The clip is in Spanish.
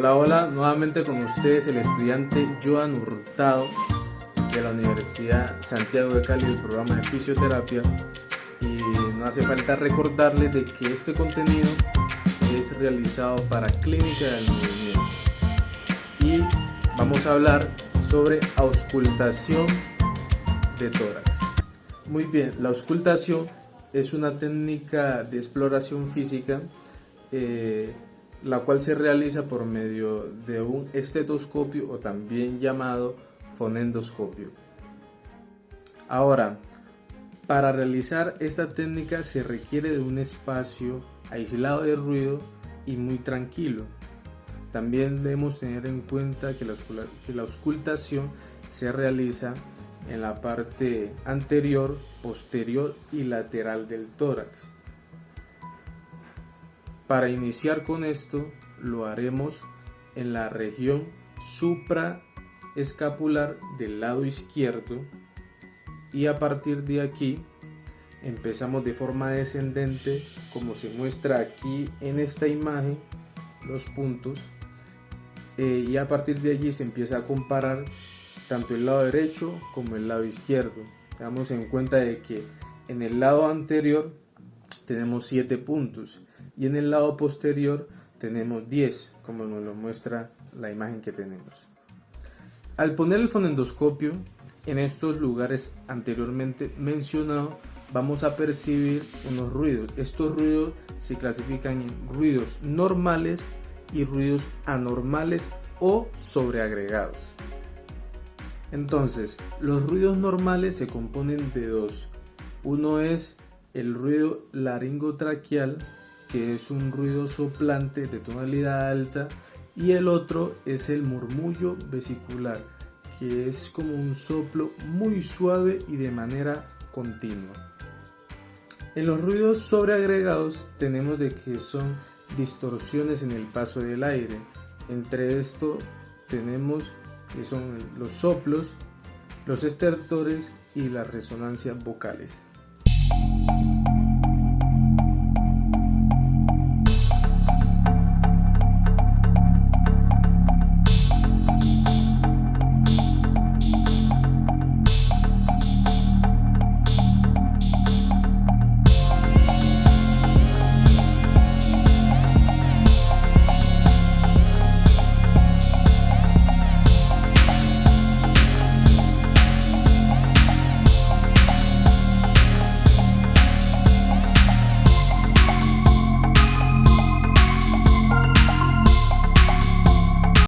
Hola, hola, nuevamente con ustedes el estudiante Joan Hurtado de la Universidad Santiago de Cali del programa de fisioterapia, y no hace falta recordarles de que este contenido es realizado para clínica del movimiento y vamos a hablar sobre auscultación de tórax. Muy bien, la auscultación es una técnica de exploración física la cual se realiza por medio de un estetoscopio o también llamado fonendoscopio. Ahora, para realizar esta técnica se requiere de un espacio aislado de ruido y muy tranquilo. También debemos tener en cuenta que la auscultación se realiza en la parte anterior, posterior y lateral del tórax. Para iniciar con esto lo haremos en la región supraescapular del lado izquierdo, y a partir de aquí empezamos de forma descendente, como se muestra aquí en esta imagen, los puntos, y a partir de allí se empieza a comparar tanto el lado derecho como el lado izquierdo. Damos en cuenta de que en el lado anterior tenemos 7 puntos y en el lado posterior tenemos 10, como nos lo muestra la imagen que tenemos. Al poner el fonendoscopio en estos lugares anteriormente mencionados, vamos a percibir unos ruidos. Estos ruidos se clasifican en ruidos normales y ruidos anormales o sobreagregados. Entonces, los ruidos normales se componen de dos. Uno es el ruido laringotraqueal, que es un ruido soplante de tonalidad alta, y el otro es el murmullo vesicular, que es como un soplo muy suave y de manera continua. En los ruidos sobreagregados tenemos de que son distorsiones en el paso del aire. Entre esto tenemos que son los soplos, los estertores y las resonancias vocales.